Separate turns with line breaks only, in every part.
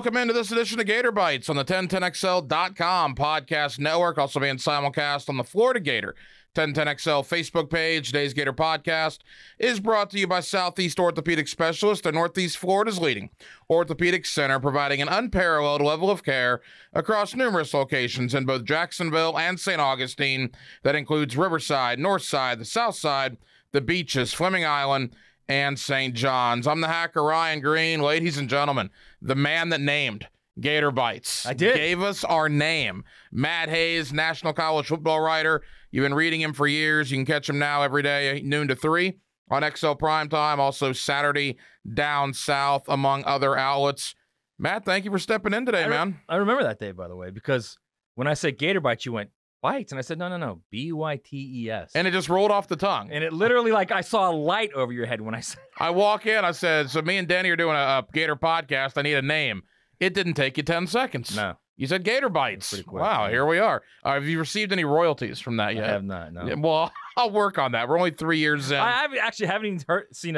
Welcome into this edition of Gator Bytes on the 1010XL.com podcast network, also being simulcast on the Florida Gator 1010XL Facebook page. Today's Gator podcast is brought to you by Southeast Orthopedic Specialists, the Northeast Florida's leading orthopedic center, providing an unparalleled level of care across numerous locations in both Jacksonville and St. Augustine. That includes Riverside, Northside, the South Side, the beaches, Fleming Island, and St. John's. I'm the hacker, Ryan Green. Ladies and gentlemen, the man that named Gator Bytes.
I did.
Gave us our name. Matt Hayes, national college football writer. You've been reading him for years. You can catch him now every day, noon to 3 on XL Primetime. Also Saturday down south, among other outlets. Matt, thank you for stepping in today, man.
I remember that day, by the way, because when I said Gator Bytes, you went, Bytes? And I said, no, B-Y-T-E-S.
And it just rolled off the tongue.
And it literally, like, I saw a light over your head when I said
I walk in, I said, so me and Denny are doing a Gator podcast. I need a name. It didn't take you 10 seconds.
No.
You said Gator Bytes.
Pretty quick.
Wow, here we are. Have you received any royalties from that yet?
I have not, no.
Yeah, well, I'll work on that. We're only 3 years in.
I actually haven't even seen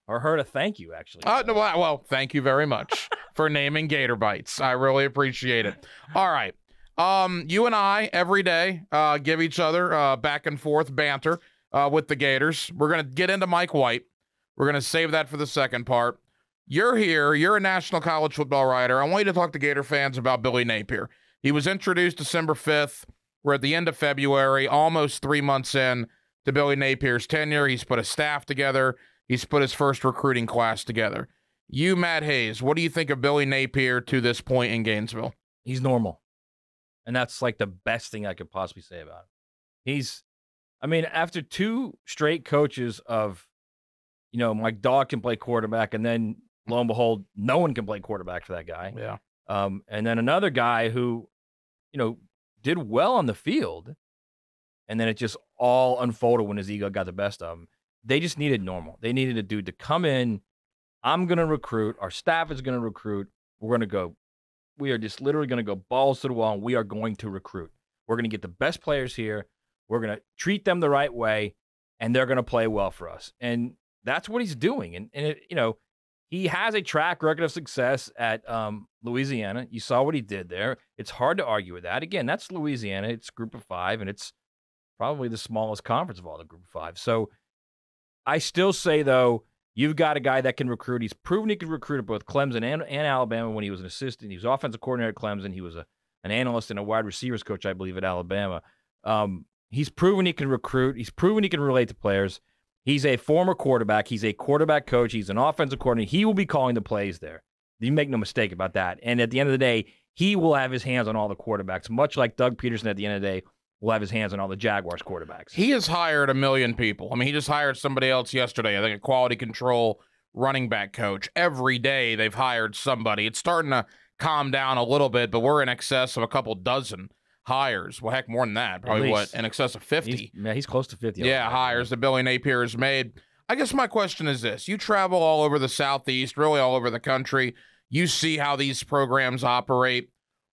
or heard a thank you, actually.
No, well, thank you very much for naming Gator Bytes. I really appreciate it. All right. You and I, every day, give each other back and forth banter with the Gators. We're going to get into Mike White. We're going to save that for the second part. You're here. You're a national college football writer. I want you to talk to Gator fans about Billy Napier. He was introduced December 5th. We're at the end of February, almost 3 months in to Billy Napier's tenure. He's put a staff together. He's put his first recruiting class together. You, Matt Hayes, what do you think of Billy Napier to this point in Gainesville?
He's normal. And that's like the best thing I could possibly say about him. After 2 straight coaches of, my dog can play quarterback, and then lo and behold, no one can play quarterback for that guy.
Yeah.
And then another guy who, did well on the field, and then it just all unfolded when his ego got the best of him. They just needed normal. They needed a dude to come in. I'm going to recruit. Our staff is going to recruit. We're going to go. We are just literally going to go balls to the wall, and we are going to recruit. We're going to get the best players here. We're going to treat them the right way, and they're going to play well for us. And that's what he's doing. And he has a track record of success at Louisiana. You saw what he did there. It's hard to argue with that. Again, that's Louisiana. It's Group of 5, and it's probably the smallest conference of all the Group of 5. So I still say, though, you've got a guy that can recruit. He's proven he can recruit at both Clemson and Alabama when he was an assistant. He was offensive coordinator at Clemson. He was an analyst and a wide receivers coach, I believe, at Alabama. He's proven he can recruit. He's proven he can relate to players. He's a former quarterback. He's a quarterback coach. He's an offensive coordinator. He will be calling the plays there. You make no mistake about that. And at the end of the day, he will have his hands on all the quarterbacks, much like Doug Peterson at the end of the day will have his hands on all the Jaguars quarterbacks.
He has hired 1 million people. He just hired somebody else yesterday, I think a quality control running back coach. Every day they've hired somebody. It's starting to calm down a little bit, but we're in excess of a couple dozen hires. Well, heck, more than that. Probably, in excess of 50.
He's close to 50.
Yeah, hires that Billy Napier has made. I guess my question is this. You travel all over the Southeast, really all over the country. You see how these programs operate.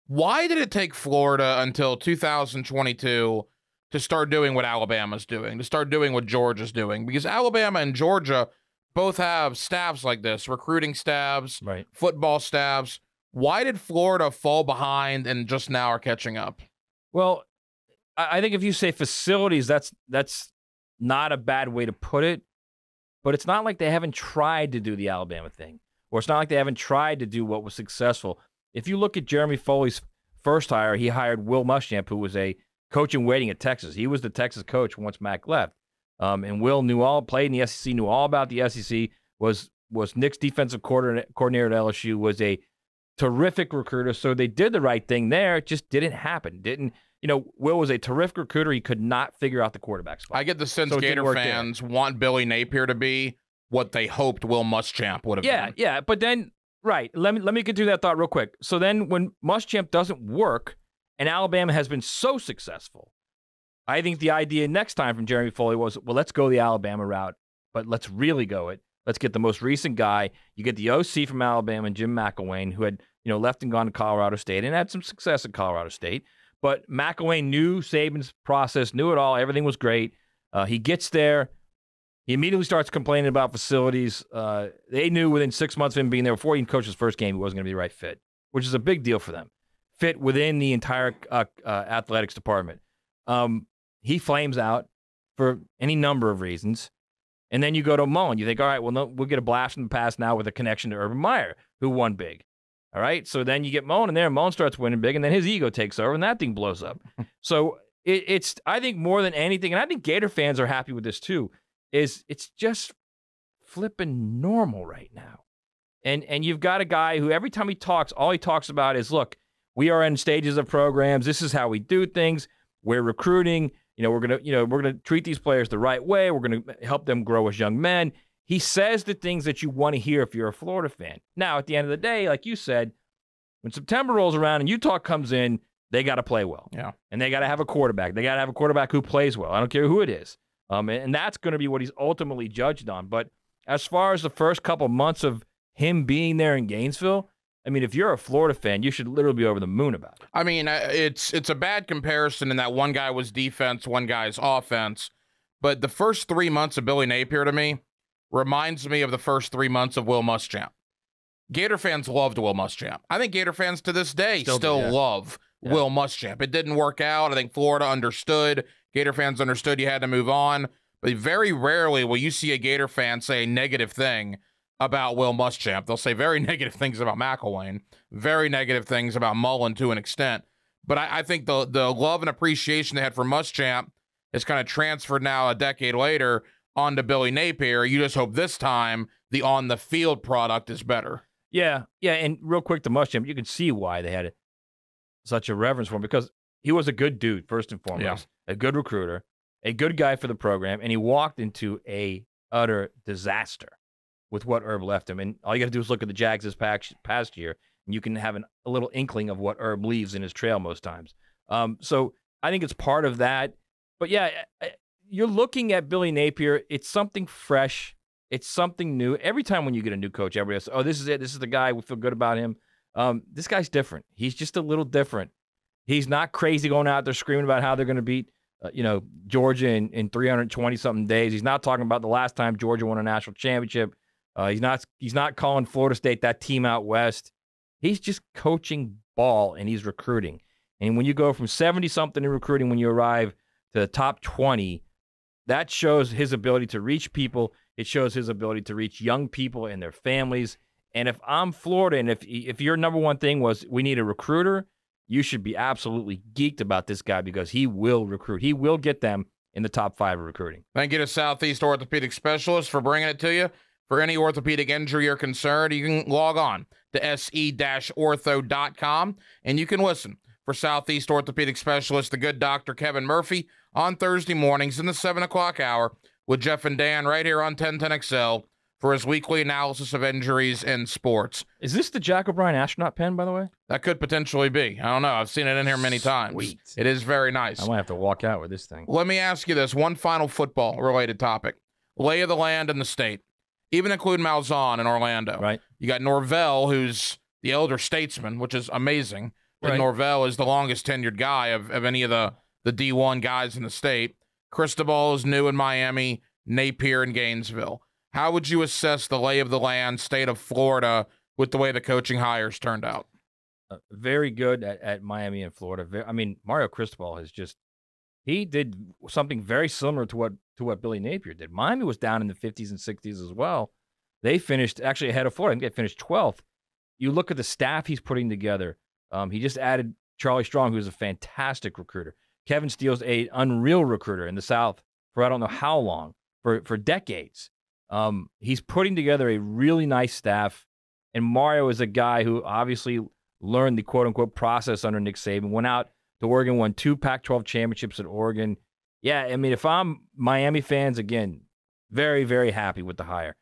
Why did it take Florida until 2022 to start doing what Alabama's doing, to start doing what Georgia's doing? Because Alabama and Georgia both have staffs like this, recruiting staffs,
right,
football staffs. Why did Florida fall behind and just now are catching up?
Well, I think if you say facilities, that's not a bad way to put it, but it's not like they haven't tried to do the Alabama thing, or it's not like they haven't tried to do what was successful. If you look at Jeremy Foley's first hire, he hired Will Muschamp, who was a coach in waiting at Texas. He was the Texas coach once Mac left. And Will played in the SEC, knew all about the SEC, was Nick's defensive coordinator at LSU, was a terrific recruiter. So they did the right thing there. It just didn't happen. Will was a terrific recruiter. He could not figure out the quarterback spot.
I get the sense Gator fans want Billy Napier to be what they hoped Will Muschamp would have been.
Yeah, but then, right, let me get through that thought real quick. So then when Muschamp doesn't work and Alabama has been so successful, I think the idea next time from Jeremy Foley was, well, let's go the Alabama route, but let's really go it. Let's get the most recent guy. You get the OC from Alabama, Jim McElwain, who had left and gone to Colorado State and had some success at Colorado State. But McElwain knew Saban's process, knew it all. Everything was great. He gets there. He immediately starts complaining about facilities. They knew within 6 months of him being there, before he coached his first game, he wasn't going to be the right fit. which is a big deal for them, fit within the entire athletics department. He flames out for any number of reasons. And then you go to Mullen. You think, all right, well, no, we'll get a blast from the past now with a connection to Urban Meyer, who won big. All right, so then you get Mullen in there, and Mullen starts winning big, and then his ego takes over, and that thing blows up. So it's, I think, more than anything, and I think Gator fans are happy with this too, is it's just flipping normal right now. And you've got a guy who every time he talks, all he talks about is, look, we are in stages of programs. This is how we do things. We're recruiting. We're gonna treat these players the right way. We're gonna help them grow as young men. He says the things that you want to hear if you're a Florida fan. Now, at the end of the day, like you said, when September rolls around and Utah comes in, they got to play well.
Yeah.
And they got to have a quarterback. They got to have a quarterback who plays well. I don't care who it is. And that's going to be what he's ultimately judged on. But as far as the first couple months of him being there in Gainesville, I mean, if you're a Florida fan, you should literally be over the moon about it.
I mean, it's a bad comparison in that one guy was defense, one guy's offense. But the first 3 months of Billy Napier to me reminds me of the first 3 months of Will Muschamp. Gator fans loved Will Muschamp. I think Gator fans to this day still love Will Muschamp. It didn't work out. I think Florida understood. Gator fans understood you had to move on. But very rarely will you see a Gator fan say a negative thing about Will Muschamp. They'll say very negative things about McElwain, very negative things about Mullen to an extent. But I think the love and appreciation they had for Muschamp is kind of transferred now a decade later onto Billy Napier. You just hope this time the on-the-field product is better.
Yeah, and real quick to Muschamp, you can see why they had such a reverence for him, because he was a good dude, first and foremost, a good recruiter, a good guy for the program, and he walked into a utter disaster with what Herb left him. And all you got to do is look at the Jags this past year, and you can have a little inkling of what Herb leaves in his trail most times. So I think it's part of that. But yeah, you're looking at Billy Napier. It's something fresh. It's something new. Every time when you get a new coach, everybody says, oh, this is it. This is the guy. We feel good about him. This guy's different. He's just a little different. He's not crazy going out there screaming about how they're going to beat Georgia in 320-something days. He's not talking about the last time Georgia won a national championship. He's not calling Florida State that team out west. He's just coaching ball, and he's recruiting. And when you go from 70-something in recruiting when you arrive to the top 20, that shows his ability to reach people. It shows his ability to reach young people and their families. And if I'm Florida, and if your number one thing was we need a recruiter, you should be absolutely geeked about this guy, because he will recruit. He will get them in the top 5 of recruiting.
Thank you to Southeast Orthopedic Specialists for bringing it to you. For any orthopedic injury or concern, you can log on to se-ortho.com, and you can listen for Southeast Orthopedic Specialist, the good Dr. Kevin Murphy, on Thursday mornings in the 7 o'clock hour with Jeff and Dan right here on 1010XL for his weekly analysis of injuries in sports.
Is this the Jack O'Brien astronaut pen, by the way?
That could potentially be. I don't know. I've seen it in here many times.
Sweet.
It is very nice.
I might have to walk out with this thing.
Let me ask you this, one final football-related topic. Lay of the land in the state, even including Malzahn in Orlando.
Right.
You got Norvell, who's the elder statesman, which is amazing.
Right.
Norvell is the longest tenured guy of any of the D1 guys in the state. Cristobal is new in Miami, Napier in Gainesville. How would you assess the lay of the land, state of Florida, with the way the coaching hires turned out?
Very good at Miami and Florida. I mean, Mario Cristobal he did something very similar to what Billy Napier did. Miami was down in the 50s and 60s as well. They finished actually ahead of Florida. I think they finished 12th. You look at the staff he's putting together. He just added Charlie Strong, who's a fantastic recruiter. Kevin Steele's an unreal recruiter in the South for I don't know how long, for decades. He's putting together a really nice staff, and Mario is a guy who obviously learned the quote-unquote process under Nick Saban, went out to Oregon, won 2 Pac-12 championships at Oregon. Yeah, I mean, if I'm Miami fans, again, very, very happy with the hire.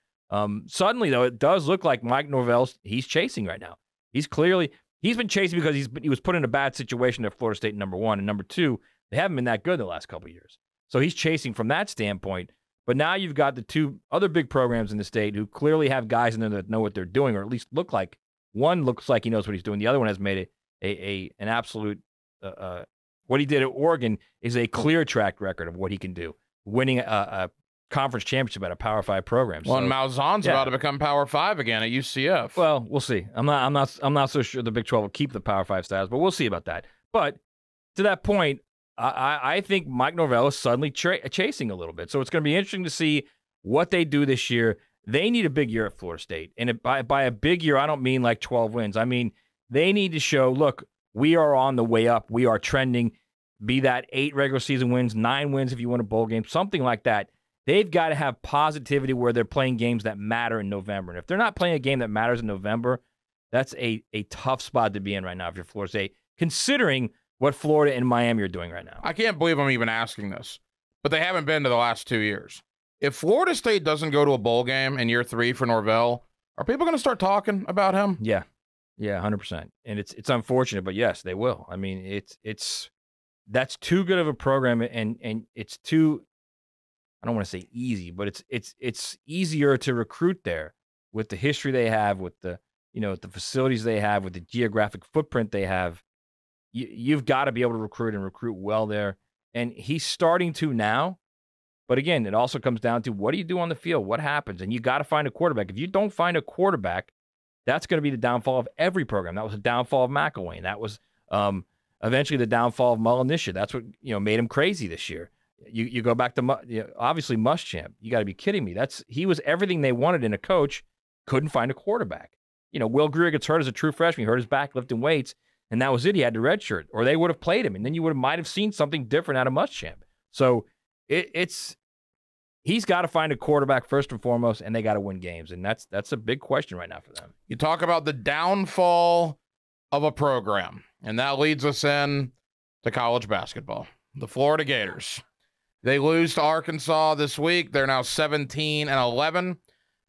Suddenly, though, it does look like Mike Norvell, he's chasing right now. He's been chasing because he was put in a bad situation at Florida State, number 1, and number 2, they haven't been that good the last couple of years. So he's chasing from that standpoint. But now you've got the 2 other big programs in the state who clearly have guys in there that know what they're doing, or at least look like. One looks like he knows what he's doing. The other one has made it an absolute what he did at Oregon is a clear track record of what he can do, winning a conference championship at a Power 5 program.
Well,
So,
and Malzahn's about to become Power 5 again at UCF.
well, we'll see. I'm not so sure the Big 12 will keep the Power 5 status, but we'll see about that. But to that point, I think Mike Norvell is suddenly chasing a little bit. So it's going to be interesting to see what they do this year. They need a big year at Florida State. And by a big year, I don't mean like 12 wins. I mean, they need to show, look, we are on the way up. We are trending. Be that 8 regular season wins, 9 wins if you win a bowl game, something like that. They've got to have positivity where they're playing games that matter in November. And if they're not playing a game that matters in November, that's a tough spot to be in right now if you're Florida State, considering what Florida and Miami are doing right now.
I can't believe I'm even asking this, but they haven't been to the last 2 years. If Florida State doesn't go to a bowl game in year 3 for Norvell, are people going to start talking about him?
Yeah, 100%. And it's unfortunate, but yes, they will. I mean, that's too good of a program, and it's too, I don't want to say easy, but it's easier to recruit there with the history they have, with the the facilities they have, with the geographic footprint they have. You've got to be able to recruit well there, and he's starting to now. But again, it also comes down to what do you do on the field? What happens? And you got to find a quarterback. If you don't find a quarterback, that's going to be the downfall of every program. That was the downfall of McElwain. That was eventually the downfall of Mullen this year. That's what made him crazy this year. You go back to obviously Muschamp. You got to be kidding me. He was everything they wanted in a coach. Couldn't find a quarterback. Will Greer gets hurt as a true freshman. He hurt his back lifting weights, and that was it. He had to redshirt, or they would have played him, and then you might have seen something different out of Muschamp. So he's got to find a quarterback first and foremost, and they got to win games, and that's a big question right now for them.
You talk about the downfall of a program, and that leads us in to college basketball. The Florida Gators. They lose to Arkansas this week. They're now 17-11.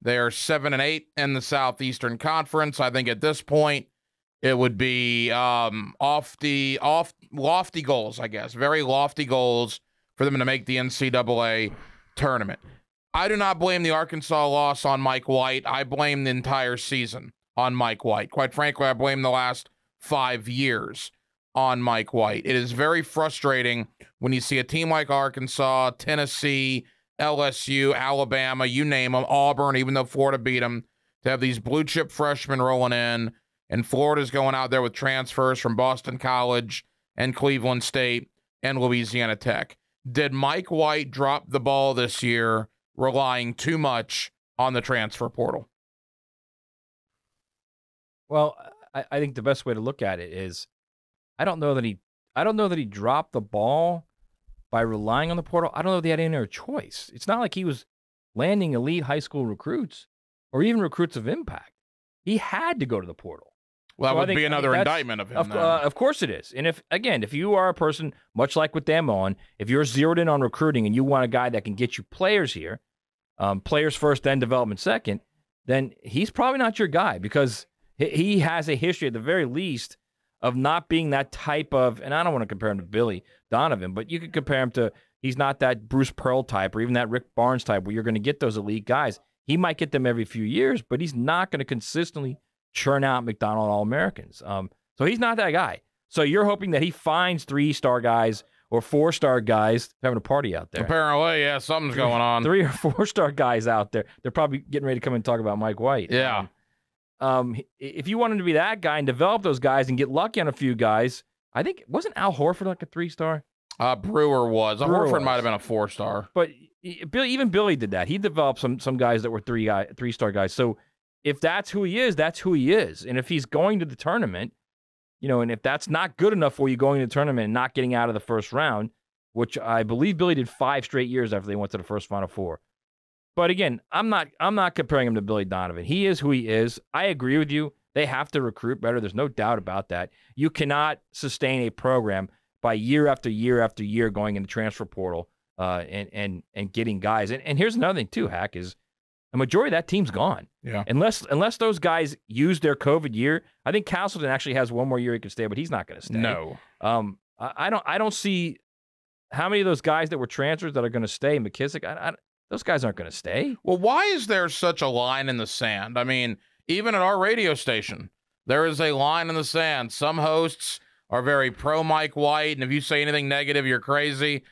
They are 7-8 in the Southeastern Conference. I think at this point it would be lofty goals, I guess, very lofty goals for them to make the NCAA tournament. I do not blame the Arkansas loss on Mike White. I blame the entire season on Mike White. Quite frankly, I blame the last 5 years on Mike White. It is very frustrating when you see a team like Arkansas, Tennessee, LSU, Alabama, you name them, Auburn, even though Florida beat them, to have these blue chip freshmen rolling in, and Florida's going out there with transfers from Boston College and Cleveland State and Louisiana Tech. Did Mike White drop the ball this year relying too much on the transfer portal?
Well, I think the best way to look at it is I don't know that he dropped the ball by relying on the portal. I don't know if he had any other choice. It's not like he was landing elite high school recruits or even recruits of impact. He had to go to the portal.
Well, that would be another indictment of him.
Of course it is. And if you are a person, much like with them if you're zeroed in on recruiting and you want a guy that can get you players here, players first, then development second, then he's probably not your guy because he has a history at the very least of not being that type of, and I don't want to compare him to Billy Donovan, but you could compare him to, he's not that Bruce Pearl type or even that Rick Barnes type where you're going to get those elite guys. He might get them every few years, but he's not going to consistently churn out McDonald All-Americans. So he's not that guy. So you're hoping that he finds 3-star guys or 4-star guys having a party out there.
Apparently, yeah, something's going on.
3 or 4-star guys out there. They're probably getting ready to come and talk about Mike White.
Yeah.
If you want him to be that guy and develop those guys and get lucky on a few guys, I think, wasn't Al Horford like a 3-star?
Brewer was. Horford might have been a 4-star.
But even Billy did that. He developed some guys that were 3-star guys. So if that's who he is, that's who he is. And if he's going to the tournament, and if that's not good enough for you going to the tournament and not getting out of the first round, which I believe Billy did 5 straight years after they went to the first Final Four. But again, I'm not comparing him to Billy Donovan. He is who he is. I agree with you. They have to recruit better. There's no doubt about that. You cannot sustain a program by year after year after year going in the transfer portal and getting guys. And here's another thing too, Hack, is the majority of that team's gone.
Yeah.
Unless those guys use their COVID year, I think Castleton actually has one more year he can stay, but he's not going to stay.
No.
I don't see how many of those guys that were transfers that are going to stay. McKissick, those guys aren't going to stay.
Well, why is there such a line in the sand? I mean, even at our radio station, there is a line in the sand. Some hosts are very pro Mike White, and if you say anything negative, you're crazy.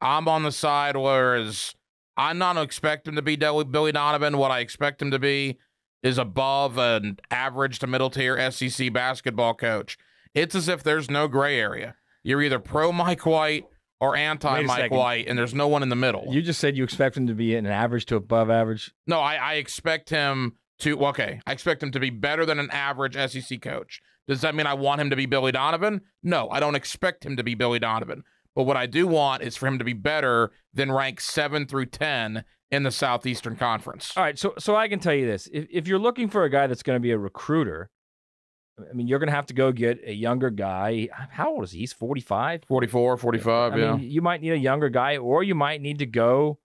I'm on the side whereas I'm not expect him to be Billy Donovan. What I expect him to be is above an average to middle tier SEC basketball coach. It's as if there's no gray area. You're either pro Mike White or anti Mike White, and there's no one in the middle.
You just said you expect him to be an average to above average.
No, I expect him to. Okay, I expect him to be better than an average SEC coach. Does that mean I want him to be Billy Donovan? No, I don't expect him to be Billy Donovan. But what I do want is for him to be better than rank 7 through 10 in the Southeastern Conference.
All right, so I can tell you this. If you're looking for a guy that's going to be a recruiter, I mean, you're going to have to go get a younger guy. How old is he? He's 45?
44, 45, yeah.
I mean, you might need a younger guy, or you might need to go,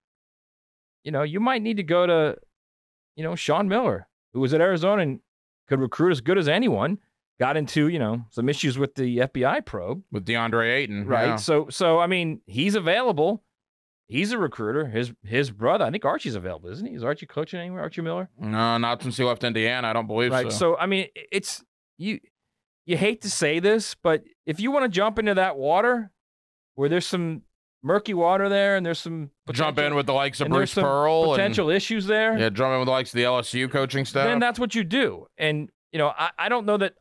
to, Sean Miller, who was at Arizona and could recruit as good as anyone. Got into, some issues with the FBI probe.
With DeAndre Ayton.
Right.
Yeah.
So I mean, he's available. He's a recruiter. His brother, I think Archie's available, isn't he? Is Archie coaching anywhere, Archie Miller?
No, not since he left Indiana. I don't believe so.
Right. So, I mean, it's, you hate to say this, but if you want to jump into that water where there's some murky water there and there's some
jump in with the likes of Bruce Pearl.
Potential issus there.
Yeah, jump in with the likes of the LSU coaching staff.
Then that's what you do. And I don't know that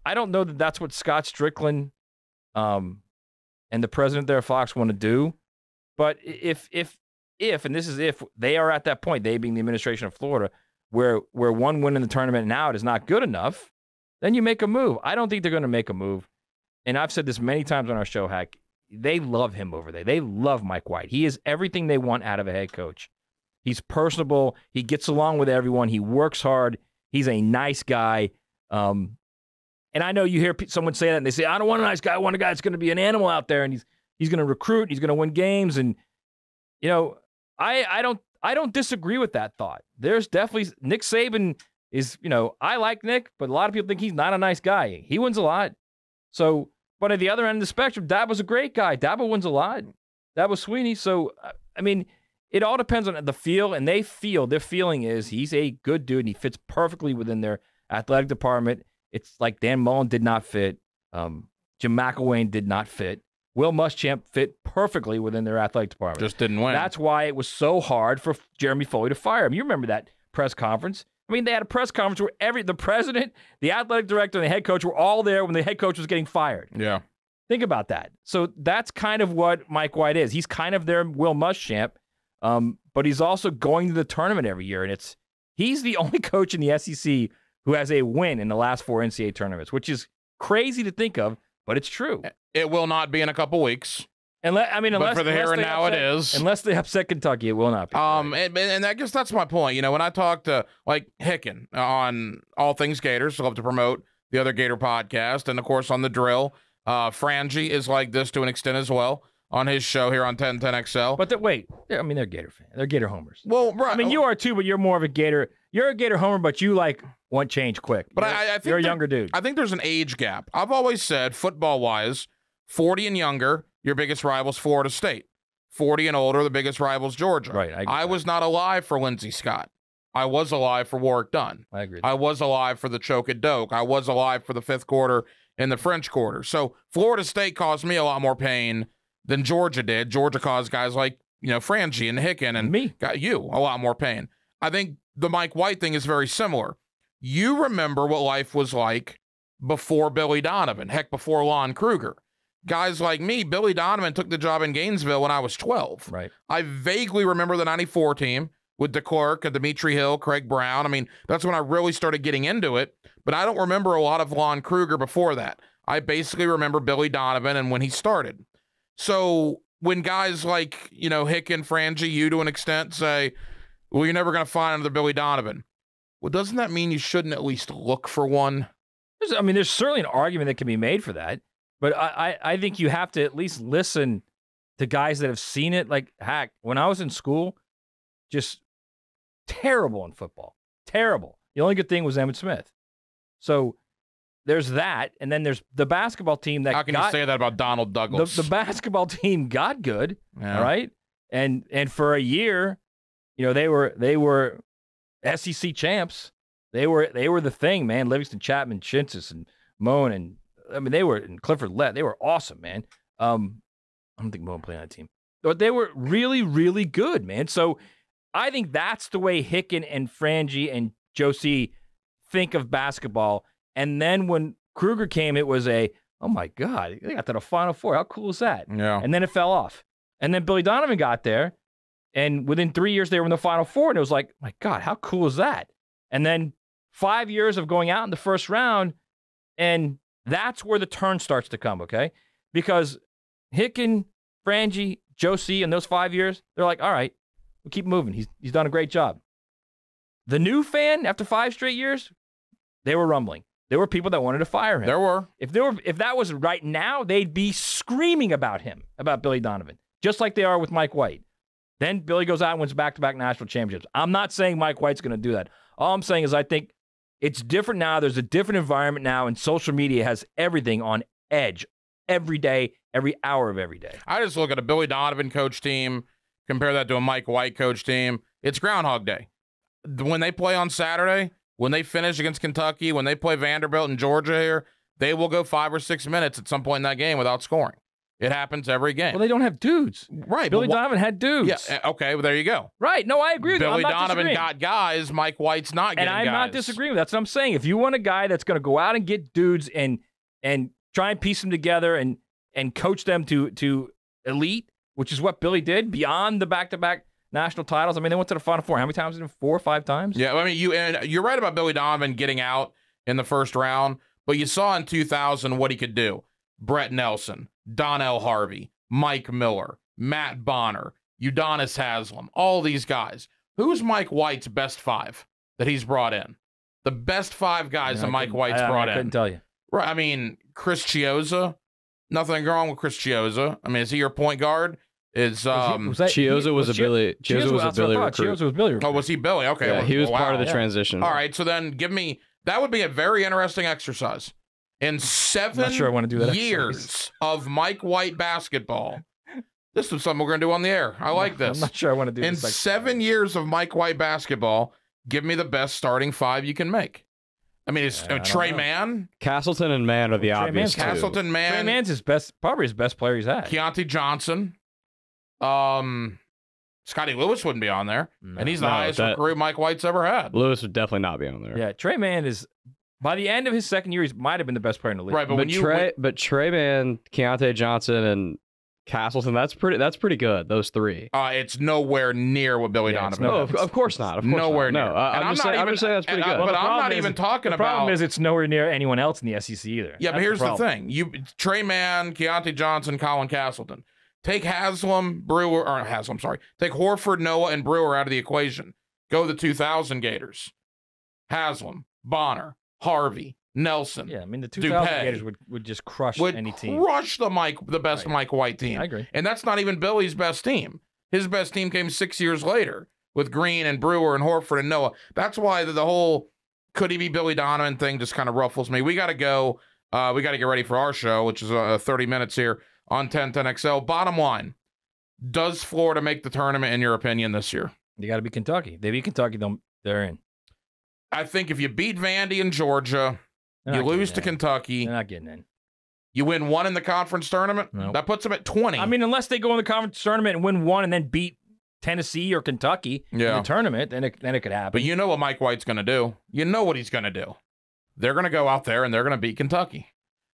that's what Scott Strickland and the president there, Fox, want to do. But if and this is if they are at that point, they being the administration of Florida, where one win in the tournament and out is not good enough, then you make a move. I don't think they're going to make a move. And I've said this many times on our show, Hack. They love him over there. They love Mike White. He is everything they want out of a head coach. He's personable. He gets along with everyone. He works hard. He's a nice guy. And I know you hear someone say that, and they say, I don't want a nice guy. I want a guy that's going to be an animal out there, and he's going to recruit, he's going to win games. And, I don't disagree with that thought. There's definitely Nick Saban is, I like Nick, but a lot of people think he's not a nice guy. He wins a lot. So, but at the other end of the spectrum, Dabo's a great guy. Dabo wins a lot. Dabo Sweeney. So, I mean, it all depends on the feel, and their feeling is he's a good dude, and he fits perfectly within their athletic department. It's like Dan Mullen did not fit. Jim McElwain did not fit. Will Muschamp fit perfectly within their athletic department.
Just didn't win.
That's why it was so hard for Jeremy Foley to fire him. You remember that press conference? I mean, they had a press conference where the president, the athletic director, and the head coach were all there when the head coach was getting fired.
Yeah.
Think about that. So that's kind of what Mike White is. He's kind of their Will Muschamp, but he's also going to the tournament every year, and he's the only coach in the SEC who has a win in the last 4 NCAA tournaments, which is crazy to think of, but it's true.
It will not be in a couple weeks.
Unless
for the here and now, it is.
Unless they upset Kentucky, it will not be.
And I guess that's my point. When I talk to like Hicken on All Things Gators, I love to promote the other Gator podcast, and of course on the Drill. Frangie is like this to an extent as well on his show here on 1010XL.
But they're Gator fans. They're Gator homers.
Well, right.
I mean, you are too, but you're more of a Gator. You're a Gator homer, but you want change quick.
But I think
you're a younger dude.
I think there's an age gap. I've always said, football-wise, 40 and younger, your biggest rival's Florida State. 40 and older, the biggest rival's Georgia.
Right.
I was not alive for Lindsey Scott. I was alive for Warwick Dunn.
I agree.
I was alive for the choke at Doak. I was alive for the fifth quarter in the French Quarter. So Florida State caused me a lot more pain than Georgia did. Georgia caused guys like, Frangie and Hicken and
me,
got you a lot more pain. I think the Mike White thing is very similar. You remember what life was like before Billy Donovan, heck, before Lon Kruger. Guys like me, Billy Donovan took the job in Gainesville when I was 12.
Right.
I vaguely remember the 94 team with DeClercq and Dimitri Hill, Craig Brown. I mean, that's when I really started getting into it. But I don't remember a lot of Lon Kruger before that. I basically remember Billy Donovan and when he started. So when guys like, Hicken, Frangie, you to an extent say, well, you're never going to find another Billy Donovan. Well, doesn't that mean you shouldn't at least look for one?
There's certainly an argument that can be made for that. But I think you have to at least listen to guys that have seen it. Like, heck, when I was in school, just terrible in football. Terrible. The only good thing was Emmitt Smith. So there's that. And then there's the basketball team that
How can you say that about Donald Douglas?
The basketball team got good,
yeah.
All right? And for a year, they were SEC champs. They were the thing, man. Livingston, Chapman, Chintzis, and Moan, and and Clifford Lett. They were awesome, man. I don't think Moan played on that team. But they were really, really good, man. So I think that's the way Hicken and Frangie and Josie think of basketball. And then when Kruger came, it was oh my God, they got to the Final Four. How cool is that?
Yeah.
And then it fell off. And then Billy Donovan got there, and within 3 years they were in the Final Four, and it was like, my God, how cool is that? And then 5 years of going out in the first round, and that's where the turn starts to come, okay? Because Hicken, Frangie, Josie, in those 5 years, they're like, all right, we'll keep moving. He's done a great job. The new fan, after 5 straight years, they were rumbling. There were people that wanted to fire him.
There were.
If that was right now, they'd be screaming about him, about Billy Donovan, just like they are with Mike White. Then Billy goes out and wins back-to-back national championships. I'm not saying Mike White's going to do that. All I'm saying is I think it's different now. There's a different environment now, and social media has everything on edge every day, every hour of every day.
I just look at a Billy Donovan coach team, compare that to a Mike White coach team. It's Groundhog Day. When they play on Saturday, when they finish against Kentucky, when they play Vanderbilt and Georgia here, they will go 5 or 6 minutes at some point in that game without scoring. It happens every game.
Well, they don't have dudes.
Right.
Billy Donovan had dudes.
Yeah. Okay. Well, there you go.
Right. No, I agree with you.
Billy Donovan got guys. Mike White's not getting guys.
And I'm not disagreeing with that. That's what I'm saying. If you want a guy that's going to go out and get dudes and try and piece them together and coach them to elite, which is what Billy did beyond the back-to-back national titles. I mean, they went to the Final Four. How many times did they? 4 or 5 times?
Yeah. I mean, you're right about Billy Donovan getting out in the first round, but you saw in 2000 what he could do. Brett Nelson, Donnell Harvey, Mike Miller, Matt Bonner, Udonis Haslem, all these guys. Who's Mike White's best 5 that he's brought in? The best 5 guys that Mike White's brought in.
I couldn't tell you.
Right. I mean, Chris Chiozza. Nothing wrong with Chris Chiozza. I mean, is he your point guard?
Chiozza was a Billy recruit.
Chiozza was Billy recruit.
Oh, was he Billy? Okay.
Yeah, he was part of the transition.
All right, so then give me, that would be a very interesting exercise. In 7
I'm not sure I want to do that
years of Mike White basketball, this is something we're going to do on the air. I like this.
I'm not sure I want to do
this. In 7 years of Mike White basketball, give me the best starting 5 you can make. I mean, it's Trey Mann.
Castleton and Mann are the obvious two.
Castleton, Mann.
Trey Mann's probably his best player he's had.
Keontae Johnson. Scotty Lewis wouldn't be on there. No, and he's the highest recruit Mike White's ever had.
Lewis would definitely not be on there.
Yeah, Trey Mann is, by the end of his second year, he might have been the best player in the league.
Right,
but Trey Mann, Keontae Johnson, and Castleton, that's pretty good, those 3.
It's nowhere near what Billy Donovan
is. Of course not.
Nowhere
near.
No,
I'm just saying that's pretty good.
But I'm not even talking about...
The problem is it's nowhere near anyone else in the SEC either.
Yeah, but here's the thing. Trey Mann, Keontae Johnson, Colin Castleton. Take Take Horford, Noah, and Brewer out of the equation. Go the 2000 Gators. Haslem, Bonner, Harvey, Nelson.
Yeah, I mean, the 2000 Gators would just crush any team.
Crush the best Mike White team.
I agree.
And that's not even Billy's best team. His best team came 6 years later with Green and Brewer and Horford and Noah. That's why the whole could he be Billy Donovan thing just kind of ruffles me. We got to go. We got to get ready for our show, which is 30 minutes here on 1010XL. Bottom line, does Florida make the tournament, in your opinion, this year?
You got to beat Kentucky. They beat Kentucky, they're in.
I think if you beat Vandy and Georgia, you lose to Kentucky.
They're not getting in.
You win 1 in the conference tournament, that puts them at 20.
I mean, unless they go in the conference tournament and win 1 and then beat Tennessee or Kentucky in the tournament, then it could happen.
But you know what Mike White's going to do. You know what he's going to do. They're going to go out there and they're going to beat Kentucky.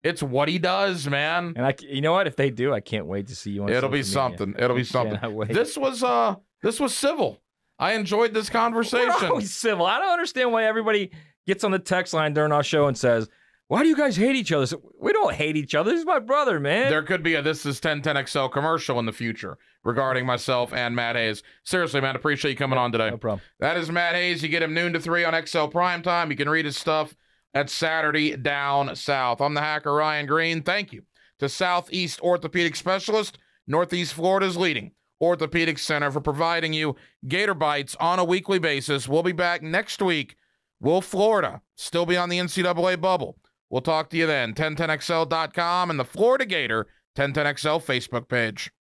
It's what he does, man.
And you know what? If they do, I can't wait to see you on
It'll be something. It'll be something. This was civil. I enjoyed this conversation.
We're always civil. I don't understand why everybody gets on the text line during our show and says, why do you guys hate each other? So, we don't hate each other. This is my brother, man.
There could be a This Is 1010XL commercial in the future regarding myself and Matt Hayes. Seriously, man, appreciate you coming on today.
No problem.
That is Matt Hayes. You get him noon to 3 on XL Primetime. You can read his stuff at Saturday Down South. I'm the hacker, Ryan Green. Thank you to Southeast Orthopedic Specialists, Northeast Florida's leading orthopedic center, for providing you Gator Bytes on a weekly basis. We'll be back next week. Will Florida still be on the NCAA bubble? We'll talk to you then. 1010XL.com and the Florida Gator 1010XL Facebook page.